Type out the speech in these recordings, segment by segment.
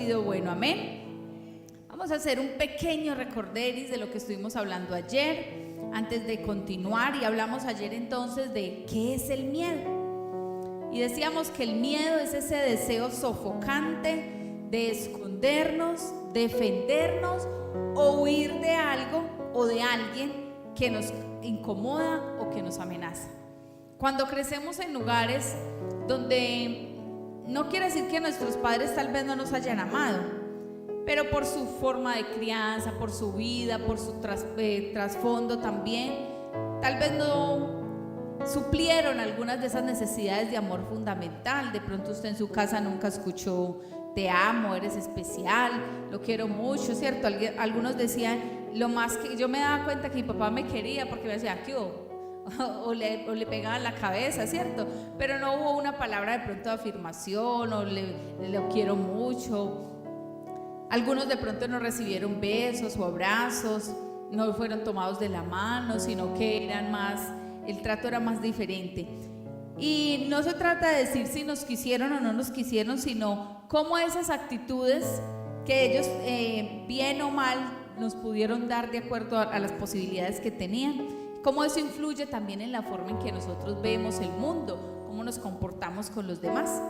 Bueno, amén. Vamos a hacer un pequeño recorderis de lo que estuvimos hablando ayer antes de continuar, y hablamos ayer entonces de qué es el miedo. Y decíamos que el miedo es ese deseo sofocante de escondernos, defendernos o huir de algo o de alguien que nos incomoda o que nos amenaza. Cuando crecemos en lugares donde no quiere decir que nuestros padres tal vez no nos hayan amado, pero por su forma de crianza, por su vida, por su trasfondo también, tal vez no suplieron algunas de esas necesidades de amor fundamental. De pronto usted en su casa nunca escuchó te amo, eres especial, lo quiero mucho, ¿cierto? Algunos decían, lo más que yo me daba cuenta que mi papá me quería porque me decía, ¿qué hubo? O le pegaban la cabeza, ¿cierto? Pero no hubo una palabra de pronto de afirmación o lo quiero mucho. Algunos de pronto no recibieron besos o abrazos, no fueron tomados de la mano, sino que el trato era más diferente. Y no se trata de decir si nos quisieron o no nos quisieron, sino cómo esas actitudes que ellos, bien o mal, nos pudieron dar de acuerdo a las posibilidades que tenían. Cómo eso influye también en la forma en que nosotros vemos el mundo, cómo nos comportamos con los demás.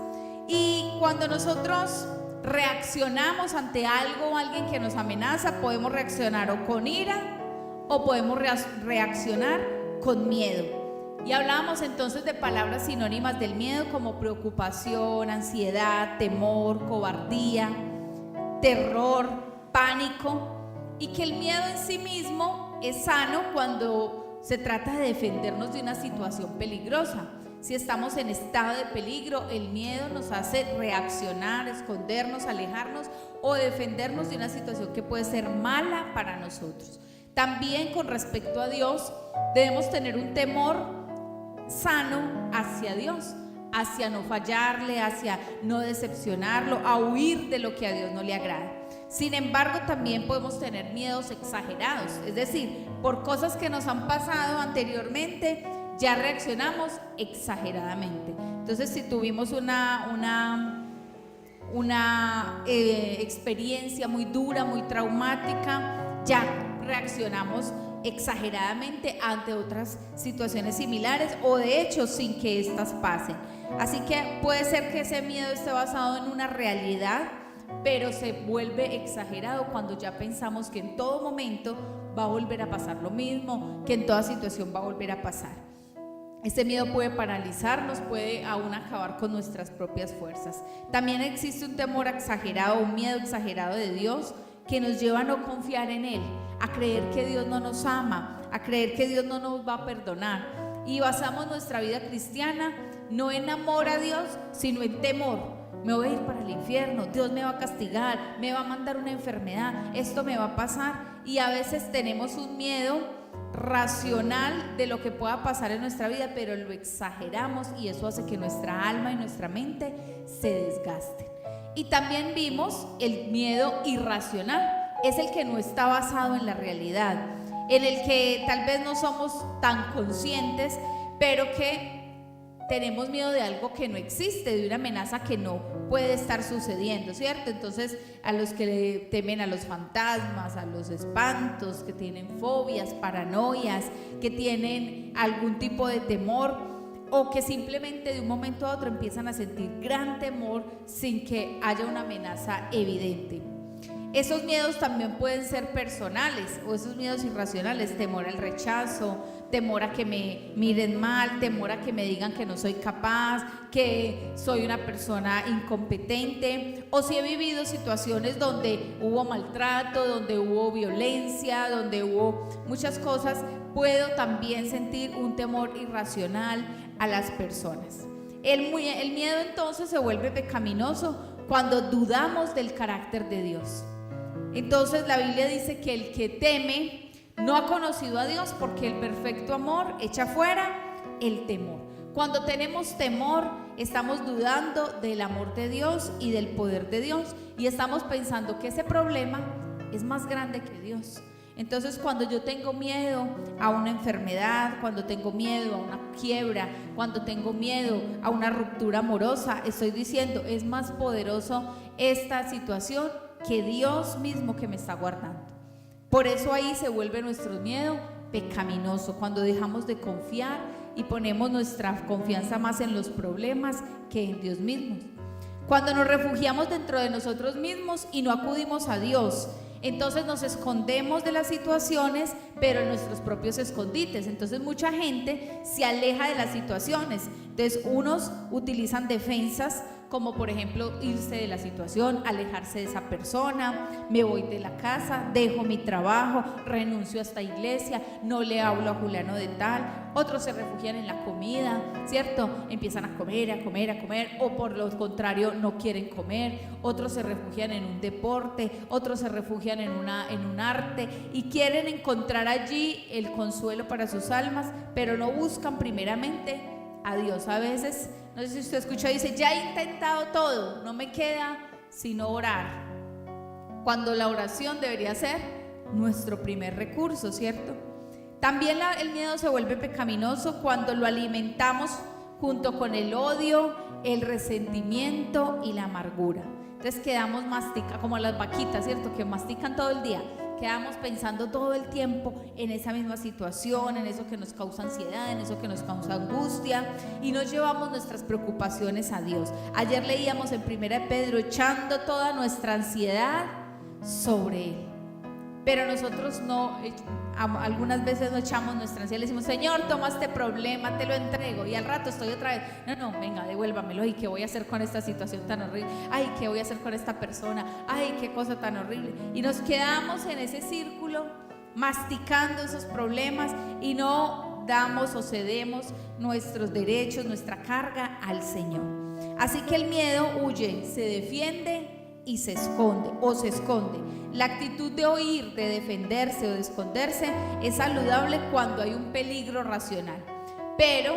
Y cuando nosotros reaccionamos ante algo o alguien que nos amenaza, podemos reaccionar o con ira o podemos reaccionar con miedo. Y hablábamos entonces de palabras sinónimas del miedo como preocupación, ansiedad, temor, cobardía, terror, pánico, y que el miedo en sí mismo es sano cuando se trata de defendernos de una situación peligrosa. Si estamos en estado de peligro, el miedo nos hace reaccionar, escondernos, alejarnos o defendernos de una situación que puede ser mala para nosotros. También con respecto a Dios, debemos tener un temor sano hacia Dios, hacia no fallarle, hacia no decepcionarlo, a huir de lo que a Dios no le agrada. Sin embargo, también podemos tener miedos exagerados, es decir, por cosas que nos han pasado anteriormente, ya reaccionamos exageradamente. Entonces, si tuvimos una experiencia muy dura, muy traumática, ya reaccionamos exageradamente ante otras situaciones similares o de hecho sin que éstas pasen. Así que puede ser que ese miedo esté basado en una realidad, pero se vuelve exagerado cuando ya pensamos que en todo momento va a volver a pasar lo mismo, que en toda situación va a volver a pasar. Este miedo puede paralizarnos, puede aún acabar con nuestras propias fuerzas. También existe un temor exagerado, un miedo exagerado de Dios que nos lleva a no confiar en Él, a creer que Dios no nos ama, a creer que Dios no nos va a perdonar. Y basamos nuestra vida cristiana no en amor a Dios, sino en temor. Me voy a ir para el infierno, Dios me va a castigar, me va a mandar una enfermedad, esto me va a pasar. Y a veces tenemos un miedo racional de lo que pueda pasar en nuestra vida, pero lo exageramos y eso hace que nuestra alma y nuestra mente se desgasten. Y también vimos el miedo irracional, es el que no está basado en la realidad, en el que tal vez no somos tan conscientes, pero que tenemos miedo de algo que no existe, de una amenaza que no puede estar sucediendo, ¿cierto? Entonces, a los que le temen a los fantasmas, a los espantos, que tienen fobias, paranoias, que tienen algún tipo de temor, o que simplemente de un momento a otro empiezan a sentir gran temor sin que haya una amenaza evidente. Esos miedos también pueden ser personales o esos miedos irracionales, temor al rechazo, temor a que me miren mal, temor a que me digan que no soy capaz, que soy una persona incompetente, o si he vivido situaciones donde hubo maltrato, donde hubo violencia, donde hubo muchas cosas, puedo también sentir un temor irracional a las personas. El miedo entonces se vuelve pecaminoso cuando dudamos del carácter de Dios. Entonces la Biblia dice que el que teme no ha conocido a Dios, porque el perfecto amor echa fuera el temor. Cuando tenemos temor, estamos dudando del amor de Dios y del poder de Dios, y estamos pensando que ese problema es más grande que Dios. Entonces, cuando yo tengo miedo a una enfermedad, cuando tengo miedo a una quiebra, cuando tengo miedo a una ruptura amorosa, estoy diciendo, es más poderoso esta situación que Dios mismo que me está guardando. Por eso ahí se vuelve nuestro miedo pecaminoso, cuando dejamos de confiar y ponemos nuestra confianza más en los problemas que en Dios mismo. Cuando nos refugiamos dentro de nosotros mismos y no acudimos a Dios, entonces nos escondemos de las situaciones, pero en nuestros propios escondites. Entonces mucha gente se aleja de las situaciones. Entonces unos utilizan defensas, como por ejemplo irse de la situación, alejarse de esa persona, me voy de la casa, dejo mi trabajo, renuncio a esta iglesia, no le hablo a Juliano de tal. Otros se refugian en la comida, ¿cierto? Empiezan a comer, o por lo contrario no quieren comer. Otros se refugian en un deporte, otros se refugian en un arte y quieren encontrar allí el consuelo para sus almas, pero no buscan primeramente a Dios. A veces, no sé si usted escucha, dice, ya he intentado todo, no me queda sino orar, cuando la oración debería ser nuestro primer recurso, ¿cierto? También el miedo se vuelve pecaminoso cuando lo alimentamos junto con el odio, el resentimiento y la amargura. Entonces quedamos como las vaquitas, ¿cierto? Que mastican todo el día. Quedamos pensando todo el tiempo en esa misma situación, en eso que nos causa ansiedad, en eso que nos causa angustia, y no llevamos nuestras preocupaciones a Dios. Ayer leíamos en 1 Pedro, echando toda nuestra ansiedad sobre Él. Pero nosotros no, algunas veces no echamos nuestra ansiedad, le decimos, Señor, toma este problema, te lo entrego, y al rato estoy otra vez, no, venga, devuélvamelo. ¿Y qué voy a hacer con esta situación tan horrible? Ay, ¿qué voy a hacer con esta persona? Ay, qué cosa tan horrible. Y nos quedamos en ese círculo masticando esos problemas y no damos o cedemos nuestros derechos, nuestra carga al Señor. Así que el miedo huye, se defiende y se esconde o se esconde. La actitud de huir, de defenderse o de esconderse es saludable cuando hay un peligro racional, pero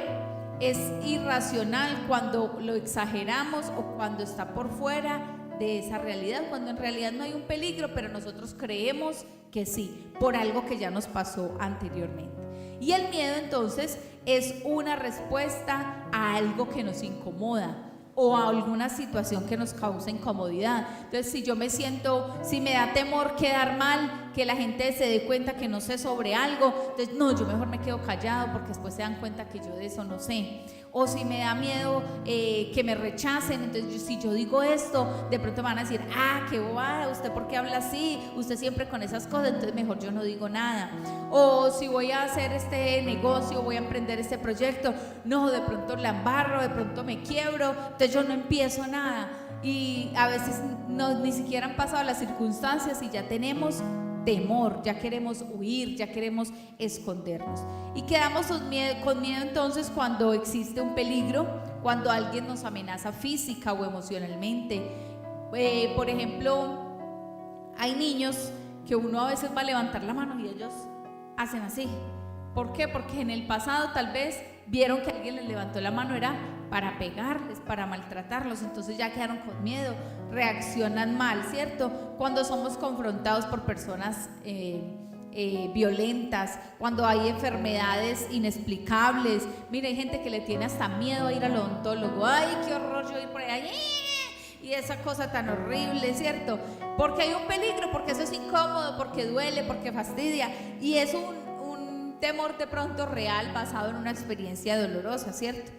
es irracional cuando lo exageramos o cuando está por fuera de esa realidad, cuando en realidad no hay un peligro, pero nosotros creemos que sí, por algo que ya nos pasó anteriormente. Y el miedo entonces es una respuesta a algo que nos incomoda o a alguna situación que nos causa incomodidad. Entonces, si me da temor quedar mal, que la gente se dé cuenta que no sé sobre algo, entonces no, yo mejor me quedo callado porque después se dan cuenta que yo de eso no sé. O si me da miedo que me rechacen, entonces si yo digo esto, de pronto me van a decir, qué bobada, usted por qué habla así, usted siempre con esas cosas, entonces mejor yo no digo nada. O si voy a hacer este negocio, voy a emprender este proyecto, no, de pronto la embarro, de pronto me quiebro, entonces yo no empiezo nada. Y a veces ni siquiera han pasado las circunstancias y ya tenemos temor, ya queremos huir, ya queremos escondernos. Y quedamos con miedo entonces cuando existe un peligro, cuando alguien nos amenaza física o emocionalmente. Por ejemplo, hay niños que uno a veces va a levantar la mano y ellos hacen así. ¿Por qué? Porque en el pasado tal vez vieron que alguien les levantó la mano, era para pegarles, para maltratarlos, entonces ya quedaron con miedo, reaccionan mal, ¿cierto? Cuando somos confrontados por personas violentas, cuando hay enfermedades inexplicables. Mira, hay gente que le tiene hasta miedo a ir al odontólogo. Ay, qué horror yo ir por ahí, y esa cosa tan horrible, ¿cierto? Porque hay un peligro, porque eso es incómodo, porque duele, porque fastidia, y es un temor de pronto real basado en una experiencia dolorosa, ¿cierto?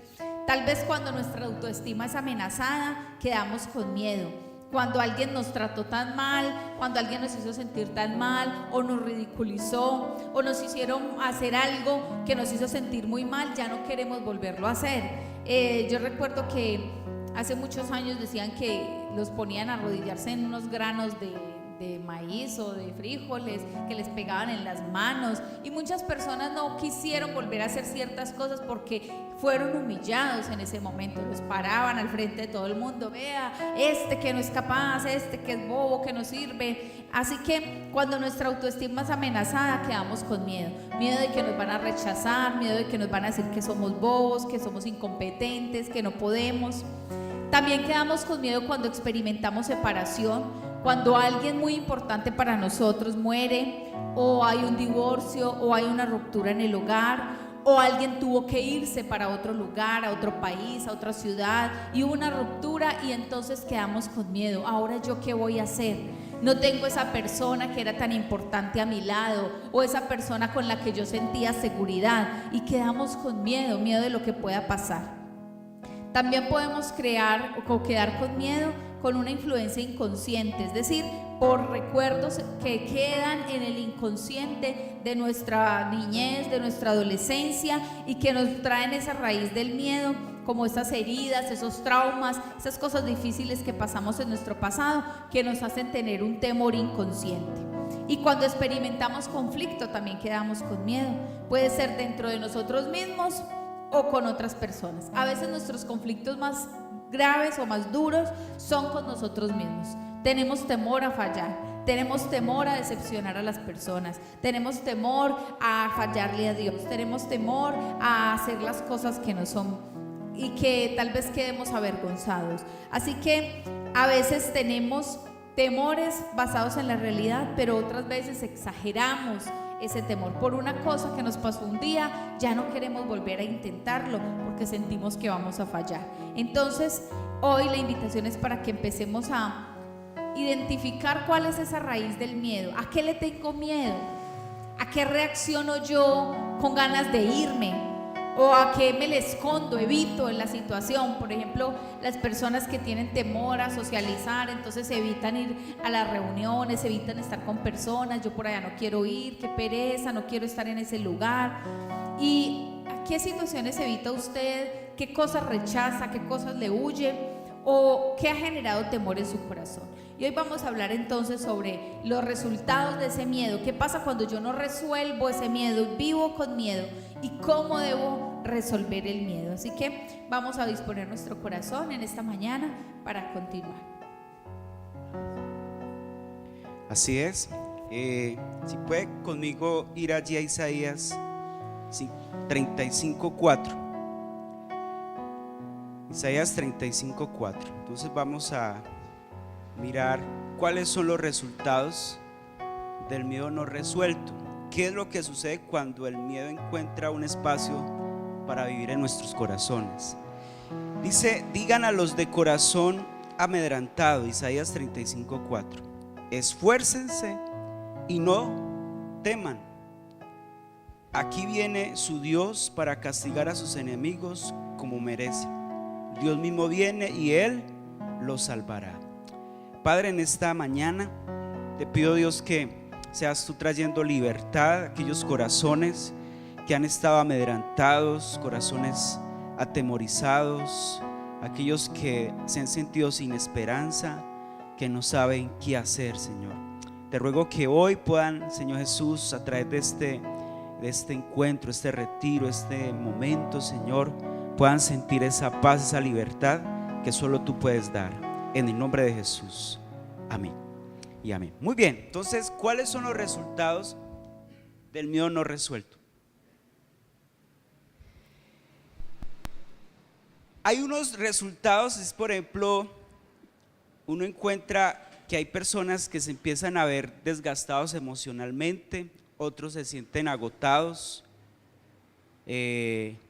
Tal vez cuando nuestra autoestima es amenazada, quedamos con miedo. Cuando alguien nos trató tan mal, cuando alguien nos hizo sentir tan mal, o nos ridiculizó, o nos hicieron hacer algo que nos hizo sentir muy mal, ya no queremos volverlo a hacer. Yo recuerdo que hace muchos años decían que los ponían a arrodillarse en unos granos de maíz o de frijoles, que les pegaban en las manos, y muchas personas no quisieron volver a hacer ciertas cosas porque fueron humillados en ese momento. Los paraban al frente de todo el mundo, vea, este que no es capaz, este que es bobo, que no sirve. Así que cuando nuestra autoestima es amenazada, quedamos con miedo de que nos van a rechazar, miedo de que nos van a decir que somos bobos, que somos incompetentes, que no podemos. También quedamos con miedo cuando experimentamos separación, cuando alguien muy importante para nosotros muere, o hay un divorcio, o hay una ruptura en el hogar, o alguien tuvo que irse para otro lugar, a otro país, a otra ciudad, y hubo una ruptura y entonces quedamos con miedo. Ahora, ¿yo qué voy a hacer? No tengo esa persona que era tan importante a mi lado, o esa persona con la que yo sentía seguridad, y quedamos con miedo de lo que pueda pasar. También podemos crear o quedar con miedo con una influencia inconsciente, es decir, por recuerdos que quedan en el inconsciente de nuestra niñez, de nuestra adolescencia, y que nos traen esa raíz del miedo, como esas heridas, esos traumas, esas cosas difíciles que pasamos en nuestro pasado, que nos hacen tener un temor inconsciente. Y cuando experimentamos conflicto también quedamos con miedo. Puede ser dentro de nosotros mismos o con otras personas. A veces nuestros conflictos más graves o más duros son con nosotros mismos. Tenemos temor a fallar, tenemos temor a decepcionar a las personas, tenemos temor a fallarle a Dios, tenemos temor a hacer las cosas que no son y que tal vez quedemos avergonzados. Así que a veces tenemos temores basados en la realidad, pero otras veces exageramos ese temor por una cosa que nos pasó un día. Ya no queremos volver a intentarlo porque sentimos que vamos a fallar. Entonces hoy la invitación es para que empecemos a identificar cuál es esa raíz del miedo. ¿A qué le tengo miedo? ¿A qué reacciono yo con ganas de irme? ¿O a qué me le escondo, evito en la situación? Por ejemplo, las personas que tienen temor a socializar, entonces evitan ir a las reuniones, evitan estar con personas. Yo por allá no quiero ir, qué pereza, no quiero estar en ese lugar. ¿Y a qué situaciones evita usted? ¿Qué cosas rechaza? ¿Qué cosas le huye? ¿O qué ha generado temor en su corazón? Y hoy vamos a hablar entonces sobre los resultados de ese miedo. ¿Qué pasa cuando yo no resuelvo ese miedo, vivo con miedo? ¿Y cómo debo resolver el miedo? Así que vamos a disponer nuestro corazón en esta mañana para continuar. Así es. Si puede conmigo ir allí a Isaías 35:4. Isaías 35:4. Entonces vamos a mirar cuáles son los resultados del miedo no resuelto. ¿Qué es lo que sucede cuando el miedo encuentra un espacio para vivir en nuestros corazones? Dice: digan a los de corazón amedrentado, Isaías 35:4, esfuércense y no teman. Aquí viene su Dios para castigar a sus enemigos como merece. Dios mismo viene y Él los salvará. Padre, en esta mañana te pido, Dios, que seas tú trayendo libertad a aquellos corazones que han estado amedrentados, corazones atemorizados, aquellos que se han sentido sin esperanza, que no saben qué hacer, Señor. Te ruego que hoy puedan, Señor Jesús, a través de este encuentro, este retiro, este momento, Señor, puedan sentir esa paz, esa libertad que solo tú puedes dar. En el nombre de Jesús. Amén y amén. Muy bien, entonces, ¿cuáles son los resultados del miedo no resuelto? Hay unos resultados, es por ejemplo, uno encuentra que hay personas que se empiezan a ver desgastados emocionalmente, otros se sienten agotados,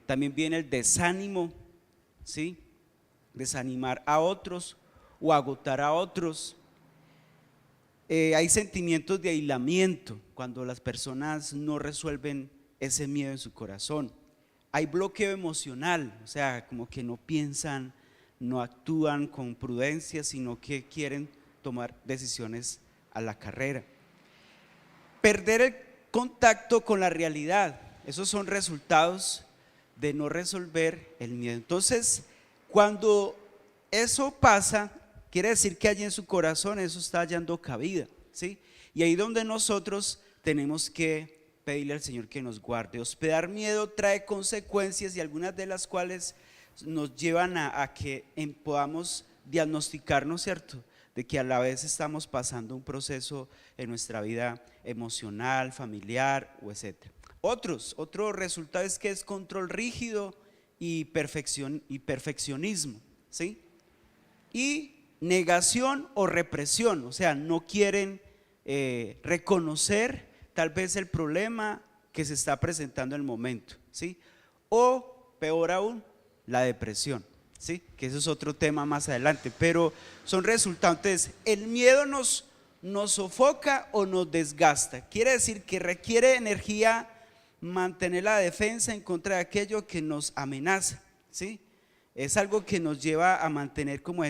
también viene el desánimo, ¿sí? Desanimar a otros o agotar a otros. Hay sentimientos de aislamiento cuando las personas no resuelven ese miedo en su corazón. Hay bloqueo emocional, o sea, como que no piensan, no actúan con prudencia, sino que quieren tomar decisiones a la carrera. Perder el contacto con la realidad, esos son resultados de no resolver el miedo. Entonces, cuando eso pasa, quiere decir que allí en su corazón eso está hallando cabida, ¿sí? Y ahí donde nosotros tenemos que pedirle al Señor que nos guarde. Hospedar miedo trae consecuencias, y algunas de las cuales nos llevan a que podamos diagnosticarnos, ¿cierto?, de que a la vez estamos pasando un proceso en nuestra vida emocional, familiar o etcétera. Otro resultado es que es control rígido y perfeccionismo, ¿sí? Y negación o represión, o sea, no quieren reconocer tal vez el problema que se está presentando en el momento, ¿sí? O peor aún, la depresión, ¿sí? Que eso es otro tema más adelante, pero son resultados. Entonces, el miedo nos sofoca o nos desgasta. Quiere decir que requiere energía mantener la defensa en contra de aquello que nos amenaza, ¿sí? Es algo que nos lleva a mantener como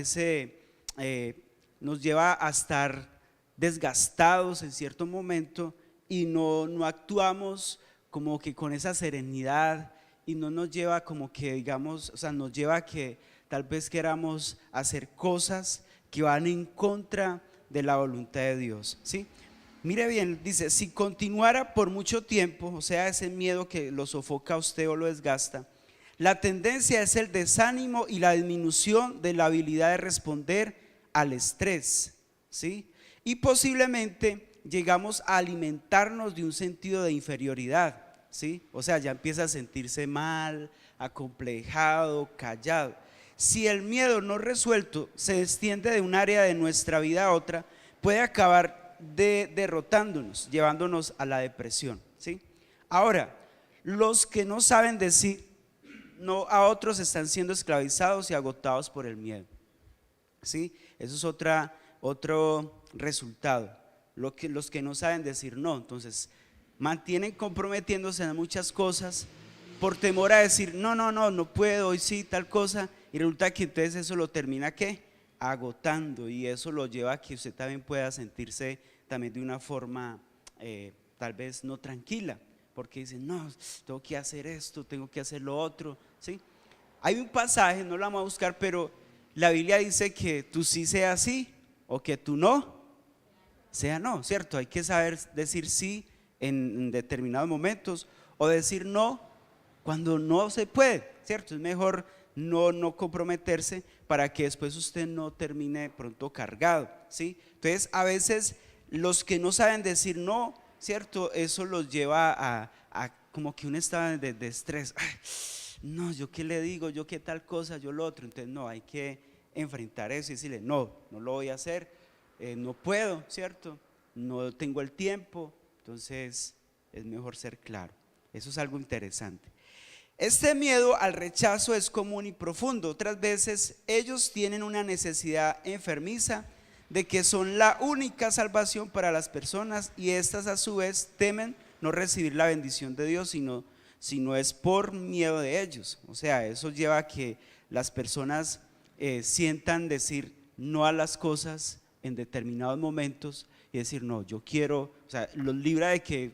nos lleva a estar desgastados en cierto momento y no actuamos como que con esa serenidad, y no nos lleva como que digamos, o sea, nos lleva a que tal vez queramos hacer cosas que van en contra de la voluntad de Dios, ¿sí? Mire bien, dice, si continuara por mucho tiempo, o sea, ese miedo que lo sofoca a usted o lo desgasta, la tendencia es el desánimo y la disminución de la habilidad de responder al estrés, ¿sí? Y posiblemente llegamos a alimentarnos de un sentido de inferioridad, ¿sí? O sea, ya empieza a sentirse mal, acomplejado, callado. Si el miedo no resuelto se extiende de un área de nuestra vida a otra, puede acabar derrotándonos, llevándonos a la depresión, ¿sí? Ahora, los que no saben decir no a otros están siendo esclavizados y agotados por el miedo, ¿sí? Eso es otro resultado. Los que no saben decir no, entonces mantienen comprometiéndose en muchas cosas por temor a decir no puedo, hoy sí, tal cosa, y resulta que entonces eso lo termina ¿qué? Agotando, y eso lo lleva a que usted también pueda sentirse también de una forma tal vez no tranquila, porque dicen no, tengo que hacer esto, tengo que hacer lo otro, ¿sí? Hay un pasaje, no lo vamos a buscar, pero la Biblia dice que tú sí sea sí o que tú no sea no, ¿cierto? Hay que saber decir sí en determinados momentos o decir no cuando no se puede, ¿cierto? Es mejor no comprometerse para que después usted no termine pronto cargado, ¿sí? Entonces a veces los que no saben decir no, ¿cierto? Eso los lleva a como que un estado de estrés. Ay, no, yo qué le digo, yo qué tal cosa, yo lo otro. Entonces no, hay que enfrentar eso y decirle no lo voy a hacer, no puedo, ¿cierto? No tengo el tiempo. Entonces es mejor ser claro. Eso es algo interesante. Este miedo al rechazo es común y profundo. Otras veces ellos tienen una necesidad enfermiza de que son la única salvación para las personas, y estas a su vez temen no recibir la bendición de Dios sino es por miedo de ellos. O sea, eso lleva a que las personas sientan decir no a las cosas en determinados momentos y decir no, yo quiero, o sea, los libra de que,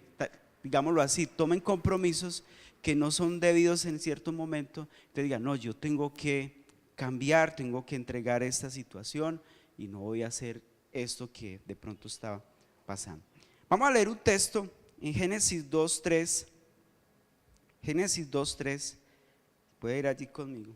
digámoslo así, tomen compromisos que no son debidos en cierto momento, te digan no, yo tengo que cambiar, tengo que entregar esta situación y no voy a hacer esto que de pronto estaba pasando. Vamos a leer un texto en Génesis 2:3. Génesis 2:3. Puede ir allí conmigo.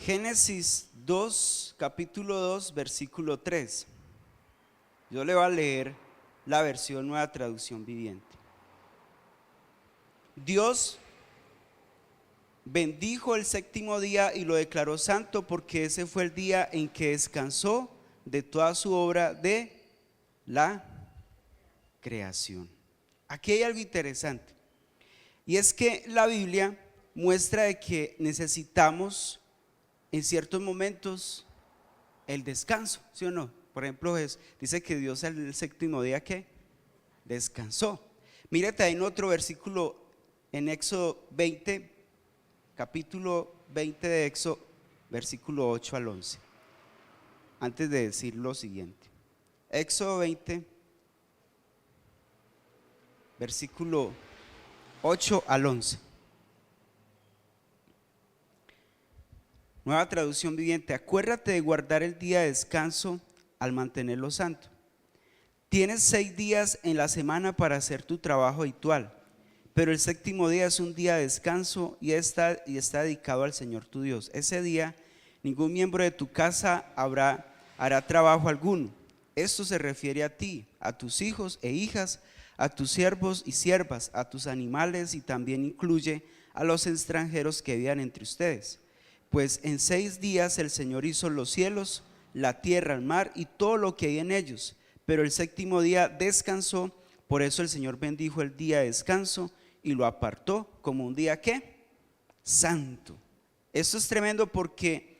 Génesis 2, capítulo 2, versículo 3. Yo le voy a leer la versión Nueva Traducción Viviente. Dios bendijo el séptimo día y lo declaró santo, porque ese fue el día en que descansó de toda su obra de la creación. Aquí hay algo interesante, y es que la Biblia muestra de que necesitamos en ciertos momentos el descanso, ¿sí o no? Por ejemplo, dice que Dios el séptimo día ¿qué? Descansó. Mírate ahí en otro versículo en Éxodo 20, capítulo 20 de Éxodo, versículo 8 al 11. Antes de decir lo siguiente, Éxodo 20, versículo 8 al 11. Nueva Traducción Viviente. Acuérdate de guardar el día de descanso al mantenerlo santo. Tienes 6 días en la semana para hacer tu trabajo habitual, pero el séptimo día es un día de descanso y está dedicado al Señor tu Dios. Ese día ningún miembro de tu casa hará trabajo alguno. Esto se refiere a ti, a tus hijos e hijas, a tus siervos y siervas, a tus animales, y también incluye a los extranjeros que vivan entre ustedes. Pues en 6 días el Señor hizo los cielos, la tierra, el mar y todo lo que hay en ellos, pero el séptimo día descansó. Por eso el Señor bendijo el día de descanso y lo apartó como un día, ¿qué? Santo. Esto es tremendo porque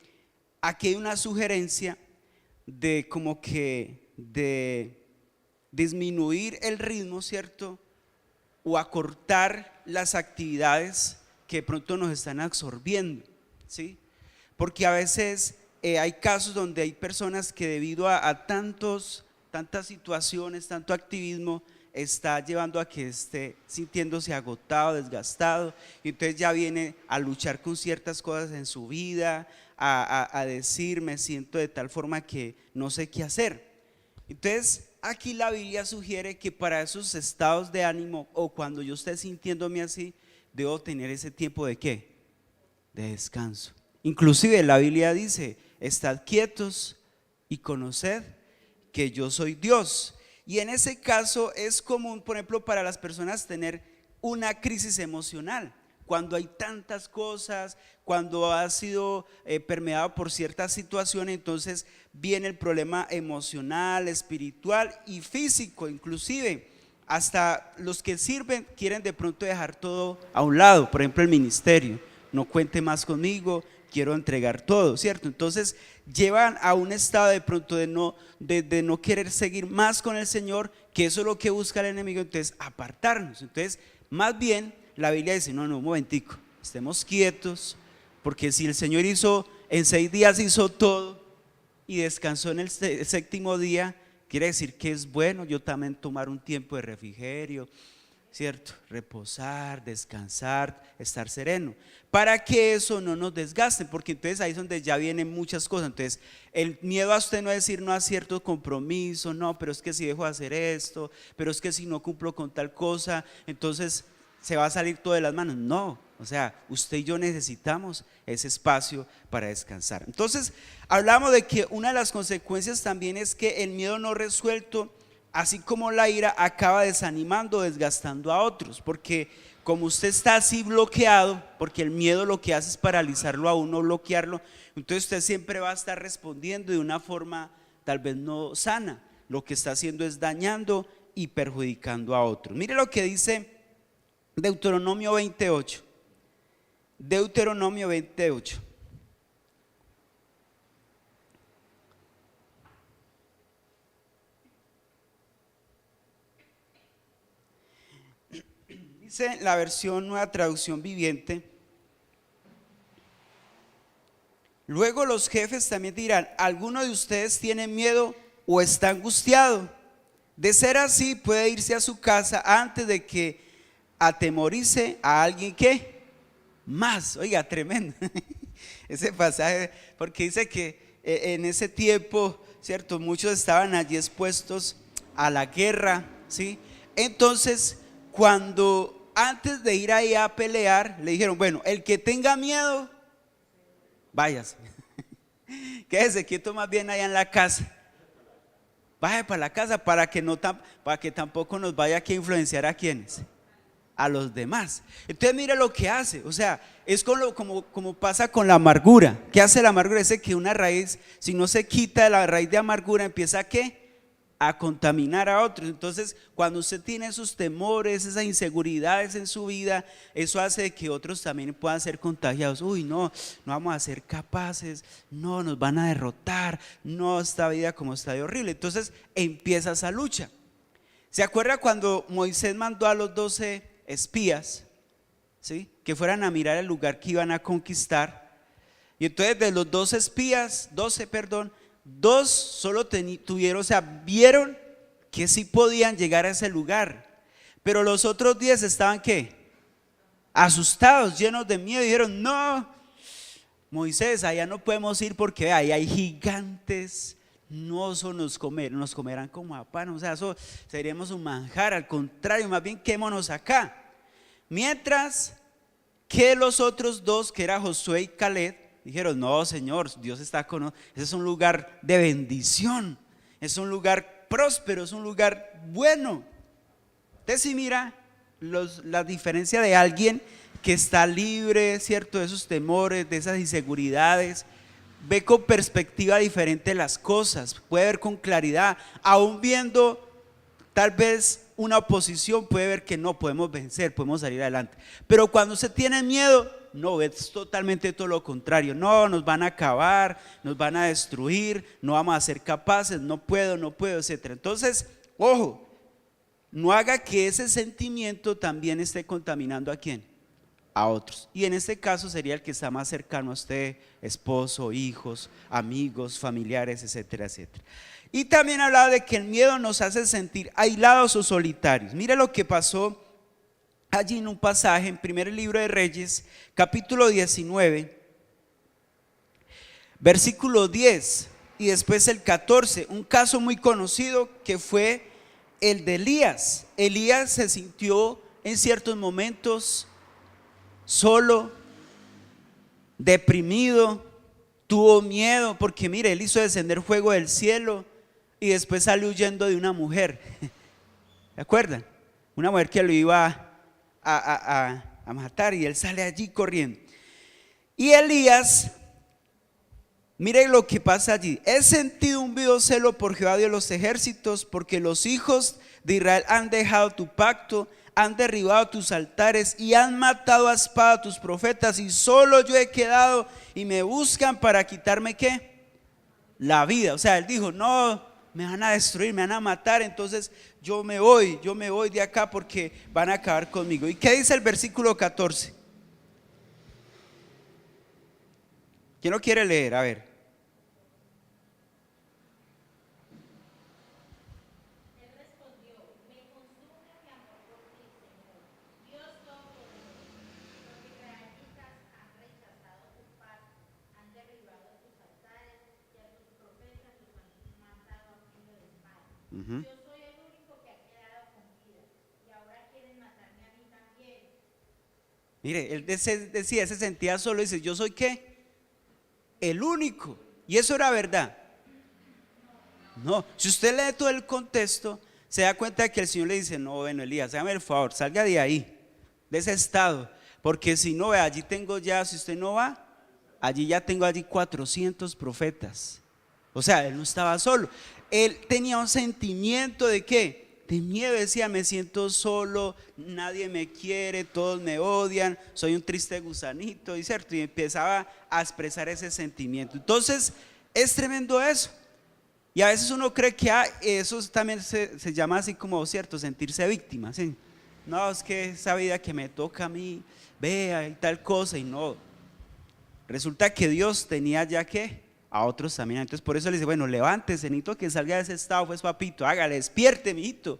aquí hay una sugerencia de como que de disminuir el ritmo, ¿cierto? O acortar las actividades que de pronto nos están absorbiendo, ¿sí? Porque a veces hay casos donde hay personas que debido a tantas situaciones, tanto activismo, está llevando a que esté sintiéndose agotado, desgastado, y entonces ya viene a luchar con ciertas cosas en su vida, a decir me siento de tal forma que no sé qué hacer. Entonces aquí la Biblia sugiere que para esos estados de ánimo, o cuando yo esté sintiéndome así, debo tener ese tiempo de ¿qué? De descanso. Inclusive la Biblia dice: estad quietos y conoced que yo soy Dios. Y en ese caso es común, por ejemplo, para las personas tener una crisis emocional. Cuando hay tantas cosas, cuando ha sido permeado por ciertas situaciones, entonces viene el problema emocional, espiritual y físico. Inclusive hasta los que sirven quieren de pronto dejar todo a un lado. Por ejemplo, el ministerio: no cuente más conmigo, quiero entregar todo, ¿cierto? Entonces llevan a un estado de pronto de no querer seguir más con el Señor, que eso es lo que busca el enemigo. Entonces apartarnos. Entonces más bien la Biblia dice: no, un momentico, estemos quietos, porque si el Señor hizo en 6 días hizo todo y descansó en el séptimo día, quiere decir que es bueno yo también tomar un tiempo de refrigerio, ¿cierto? Reposar, descansar, estar sereno, para que eso no nos desgaste, porque entonces ahí es donde ya vienen muchas cosas. Entonces el miedo a usted no decir no a cierto compromiso, no, pero es que si dejo de hacer esto, pero es que si no cumplo con tal cosa, entonces se va a salir todo de las manos. No, o sea, usted y yo necesitamos ese espacio para descansar. Entonces hablamos de que una de las consecuencias también es que el miedo no resuelto, así como la ira, acaba desanimando, desgastando a otros, porque como usted está así bloqueado, porque el miedo lo que hace es paralizarlo a uno, bloquearlo, entonces usted siempre va a estar respondiendo de una forma tal vez no sana. Lo que está haciendo es dañando y perjudicando a otros. Mire lo que dice Deuteronomio 28. Deuteronomio 28. Dice la versión Nueva Traducción Viviente: luego los jefes también dirán: ¿alguno de ustedes tiene miedo o está angustiado? De ser así, puede irse a su casa antes de que atemorice a alguien que más. Oiga, tremendo ese pasaje, porque dice que en ese tiempo, ¿cierto?, muchos estaban allí expuestos a la guerra, ¿sí? Entonces cuando antes de ir ahí a pelear, le dijeron: bueno, el que tenga miedo, váyase, quédese quieto más bien allá en la casa, vaya para la casa, para que tampoco nos vaya a influenciar a quienes, a los demás. Entonces mira lo que hace, o sea, es como pasa con la amargura. ¿Qué hace la amargura? Dice que una raíz, si no se quita la raíz de amargura, empieza a contaminar a otros. Entonces cuando usted tiene esos temores, esas inseguridades en su vida, eso hace que otros también puedan ser contagiados. Uy, no vamos a ser capaces, no, nos van a derrotar, no, esta vida como está de horrible. Entonces empieza esa lucha. ¿Se acuerda cuando Moisés mandó a los 12 espías, ¿sí?, que fueran a mirar el lugar que iban a conquistar? Y entonces de los 12 espías, 12, perdón, 2 solo tuvieron, o sea, vieron que sí podían llegar a ese lugar, pero los otros 10 estaban ¿qué? Asustados, llenos de miedo. Dijeron: no, Moisés, allá no podemos ir porque ahí hay gigantes, no, eso nos comerán como a pan, o sea, eso seríamos un manjar. Al contrario, más bien quémonos acá. Mientras que los otros 2, que era Josué y Caleb, dijeron: no, Señor, Dios está con nosotros, ese es un lugar de bendición. es un lugar próspero, es un lugar bueno. Entonces si mira la diferencia de alguien que está libre, ¿cierto?, de esos temores, de esas inseguridades, ve con perspectiva diferente las cosas, puede ver con claridad, aún viendo tal vez una oposición, puede ver que no podemos vencer, podemos salir adelante. Pero cuando se tiene miedo, no, es totalmente todo lo contrario. No, nos van a acabar, nos van a destruir, no vamos a ser capaces, no puedo, etc. Entonces, ojo, no haga que ese sentimiento también esté contaminando ¿a quién? A otros. Y en este caso sería el que está más cercano a usted, esposo, hijos, amigos, familiares, etcétera, etcétera. Y también hablaba de que el miedo nos hace sentir aislados o solitarios. Mire lo que pasó allí en un pasaje en primer libro de Reyes, capítulo 19, versículo 10 y después el 14, un caso muy conocido que fue el de Elías. Elías se sintió en ciertos momentos solo, deprimido, tuvo miedo porque mire, él hizo descender fuego del cielo y después salió huyendo de una mujer. ¿Se acuerdan? Una mujer que lo iba a matar y él sale allí corriendo. Y Elías, mire lo que pasa allí: he sentido un vivo celo por Jehová de los ejércitos, porque los hijos de Israel han dejado tu pacto, han derribado tus altares y han matado a espada a tus profetas, y solo yo he quedado y me buscan para quitarme ¿qué? La vida. O sea, él dijo, no, me van a destruir, me van a matar, entonces yo me voy de acá porque van a acabar conmigo. ¿Y qué dice el versículo 14? ¿Quién lo quiere leer? A ver. Uh-huh. Yo soy el único que ha quedado con vida y ahora quieren matarme a mí también. Mire, él decía, se sentía solo, dice, yo soy ¿qué? El único. Y eso era verdad. No, si usted lee todo el contexto, se da cuenta de que el Señor le dice, no, bueno, Elías, hágame el favor, salga de ahí, de ese estado, porque si no, ve, allí tengo ya, si usted no va, allí ya tengo allí 400 profetas. O sea, él no estaba solo, él tenía un sentimiento de ¿qué? De miedo, decía, me siento solo, nadie me quiere, todos me odian, soy un triste gusanito, y cierto, y empezaba a expresar ese sentimiento. Entonces, es tremendo eso. Y a veces uno cree que eso también se llama así como, cierto, sentirse víctima, ¿sí? No, es que esa vida que me toca a mí, vea y tal cosa, y no. Resulta que Dios tenía ya que a otros también. Entonces por eso le dice, bueno, levántese, necesito que salga de ese estado, pues papito, hágale, despierte, mijito,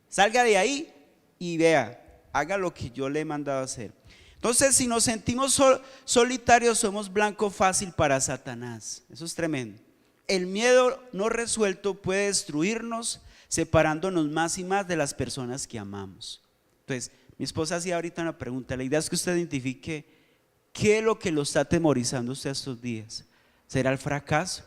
salga de ahí y vea, haga lo que yo le he mandado a hacer. Entonces si nos sentimos solitarios, somos blanco fácil para Satanás. Eso es tremendo. El miedo no resuelto puede destruirnos, separándonos más y más de las personas que amamos. Entonces mi esposa hacía ahorita una pregunta. La idea es que usted identifique qué es lo que lo está atemorizando usted estos días. ¿Será el fracaso?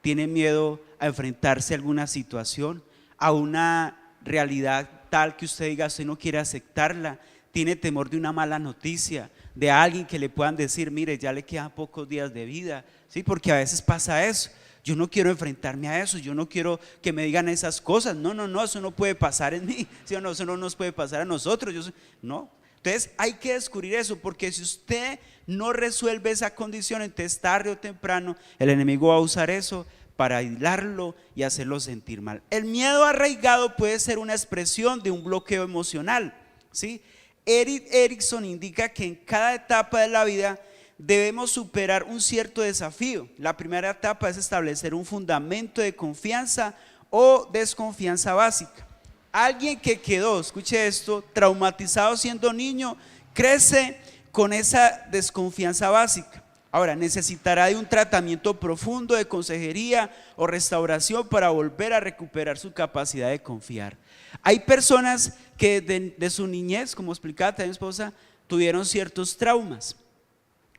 ¿Tiene miedo a enfrentarse a alguna situación, a una realidad tal que usted diga, usted no quiere aceptarla? ¿Tiene temor de una mala noticia, de alguien que le puedan decir, mire, ya le quedan pocos días de vida? ¿Sí? Porque a veces pasa eso. Yo no quiero enfrentarme a eso, yo no quiero que me digan esas cosas. No, eso no puede pasar en mí, ¿sí o no? Eso no nos puede pasar a nosotros. No. Entonces hay que descubrir eso, porque si usted no resuelve esa condición, entonces tarde o temprano el enemigo va a usar eso para aislarlo y hacerlo sentir mal. El miedo arraigado puede ser una expresión de un bloqueo emocional, ¿sí? Erik Erikson indica que en cada etapa de la vida debemos superar un cierto desafío. La primera etapa es establecer un fundamento de confianza o desconfianza básica. Alguien que quedó, escuche esto, traumatizado siendo niño, crece con esa desconfianza básica. Ahora necesitará de un tratamiento profundo de consejería o restauración para volver a recuperar su capacidad de confiar. Hay personas que de su niñez, como explicaba también mi esposa, tuvieron ciertos traumas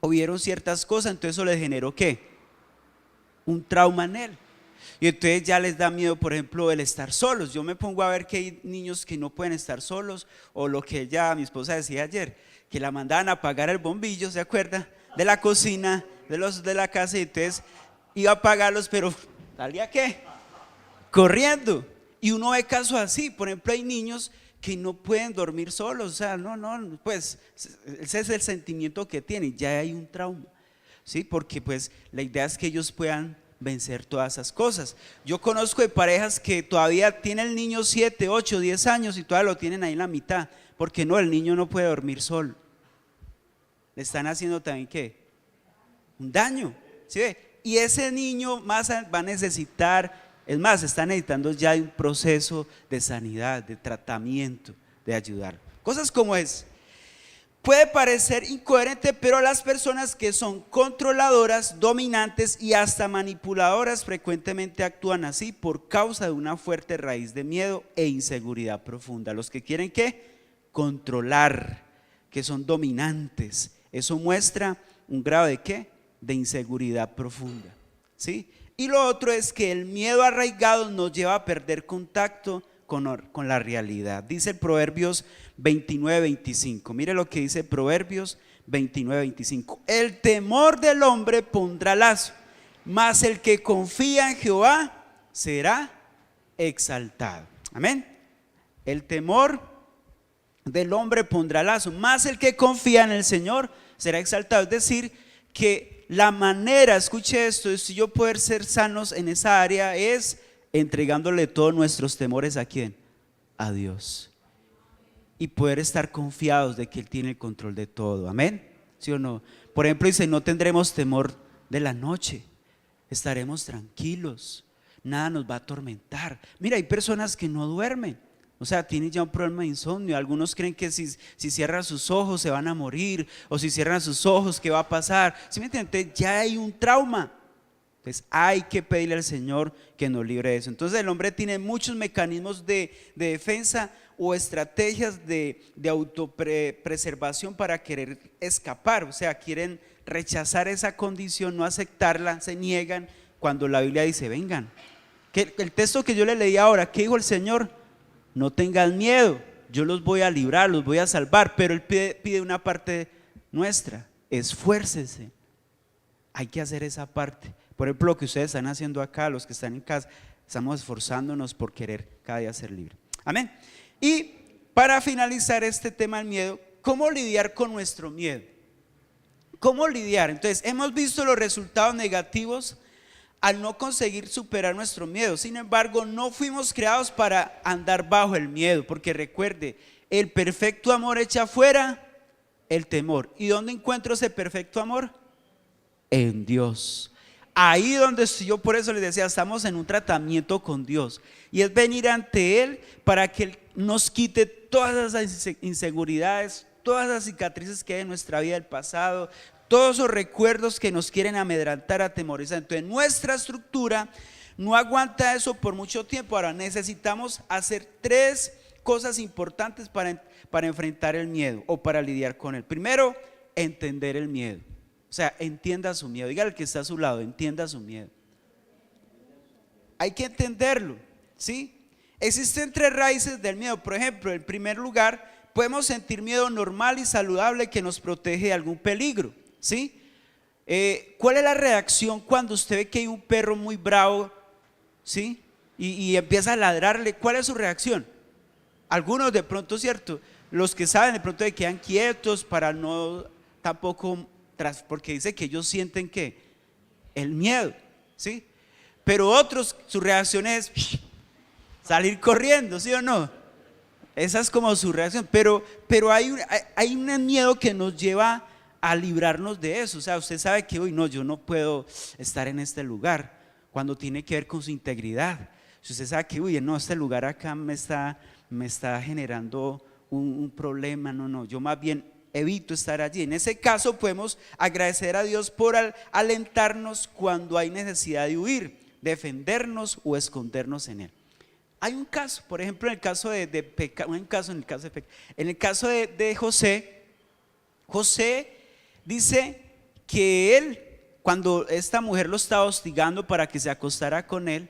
o vieron ciertas cosas, entonces eso les generó ¿qué? Un trauma en él. Y entonces ya les da miedo, por ejemplo, el estar solos. Yo me pongo a ver que hay niños que no pueden estar solos, o lo que mi esposa decía ayer, que la mandaban a apagar el bombillo, ¿se acuerda? De la cocina, de la casa, y entonces iba a apagarlos, pero ¿salía qué? Corriendo. Y uno ve casos así, por ejemplo, hay niños que no pueden dormir solos, o sea, pues ese es el sentimiento que tienen, ya hay un trauma, ¿sí? Porque pues la idea es que ellos puedan vencer todas esas cosas. Yo conozco de parejas que todavía tienen el niño 7, 8, 10 años y todavía lo tienen ahí en la mitad, porque no, el niño no puede dormir solo. Le están haciendo también ¿qué? Un daño, ¿sí ve? Y ese niño más va a necesitar, es más, está necesitando ya un proceso de sanidad, de tratamiento, de ayudar. Cosas como es. Puede parecer incoherente, pero las personas que son controladoras, dominantes y hasta manipuladoras frecuentemente actúan así por causa de una fuerte raíz de miedo e inseguridad profunda. Los que quieren ¿qué? Controlar, que son dominantes. Eso muestra un grado de ¿qué? De inseguridad profunda, ¿sí? Y lo otro es que el miedo arraigado nos lleva a perder contacto con la realidad. Dice Proverbios 29:25. Mire lo que dice Proverbios 29:25. El temor del hombre pondrá lazo, mas el que confía en Jehová será exaltado. Amén. El temor del hombre pondrá lazo, mas el que confía en el Señor será exaltado. Es decir, que la manera, escuche esto, de si yo poder ser sanos en esa área es entregándole todos nuestros temores ¿a quién? A Dios. Y poder estar confiados de que Él tiene el control de todo. Amén. ¿Sí o no? Por ejemplo, dice, no tendremos temor de la noche, estaremos tranquilos, nada nos va a atormentar. Mira, hay personas que no duermen, o sea, tienen ya un problema de insomnio. Algunos creen que si cierran sus ojos se van a morir, o si cierran sus ojos, ¿qué va a pasar? ¿Sí me entienden? Ya hay un trauma. Entonces hay que pedirle al Señor que nos libre de eso. Entonces el hombre tiene muchos mecanismos de defensa o estrategias de autopreservación para querer escapar. O sea, quieren rechazar esa condición, no aceptarla, se niegan cuando la Biblia dice vengan. El texto que yo le leí ahora, ¿qué dijo el Señor? No tengan miedo, yo los voy a librar, los voy a salvar. Pero Él pide una parte nuestra, esfuércese. Hay que hacer esa parte. Por ejemplo, lo que ustedes están haciendo acá, los que están en casa, estamos esforzándonos por querer cada día ser libre. Amén. Y para finalizar este tema del miedo, ¿cómo lidiar con nuestro miedo? ¿Cómo lidiar? Entonces, hemos visto los resultados negativos al no conseguir superar nuestro miedo. Sin embargo, no fuimos creados para andar bajo el miedo, porque recuerde, el perfecto amor echa fuera el temor. ¿Y dónde encuentro ese perfecto amor? En Dios. Ahí donde yo por eso les decía, estamos en un tratamiento con Dios, y es venir ante Él para que Él nos quite todas esas inseguridades, todas las cicatrices que hay en nuestra vida del pasado, todos esos recuerdos que nos quieren amedrentar, atemorizar. Entonces nuestra estructura no aguanta eso por mucho tiempo. Ahora necesitamos hacer 3 cosas importantes para enfrentar el miedo o para lidiar con él. Primero, entender el miedo. O sea, entienda su miedo. Dígale al que está a su lado, entienda su miedo. Hay que entenderlo, ¿sí? Existen 3 raíces del miedo. Por ejemplo, en primer lugar, podemos sentir miedo normal y saludable que nos protege de algún peligro, ¿sí? ¿Cuál es la reacción cuando usted ve que hay un perro muy bravo, ¿sí? Y empieza a ladrarle? ¿Cuál es su reacción? Algunos de pronto, ¿cierto? Los que saben de pronto se quedan quietos para no tampoco, porque dice que ellos sienten que el miedo, ¿sí? Pero otros, su reacción es salir corriendo, ¿sí o no? Esa es como su reacción, pero hay un miedo que nos lleva a librarnos de eso. O sea, usted sabe que hoy no, yo no puedo estar en este lugar, cuando tiene que ver con su integridad. Si usted sabe que, uy, no, este lugar acá me está generando un problema, no, yo más bien evito estar allí. En ese caso podemos agradecer a Dios por alentarnos cuando hay necesidad de huir, defendernos o escondernos en Él. Hay un caso, por ejemplo, en el caso de José dice que él, cuando esta mujer lo estaba hostigando para que se acostara con él,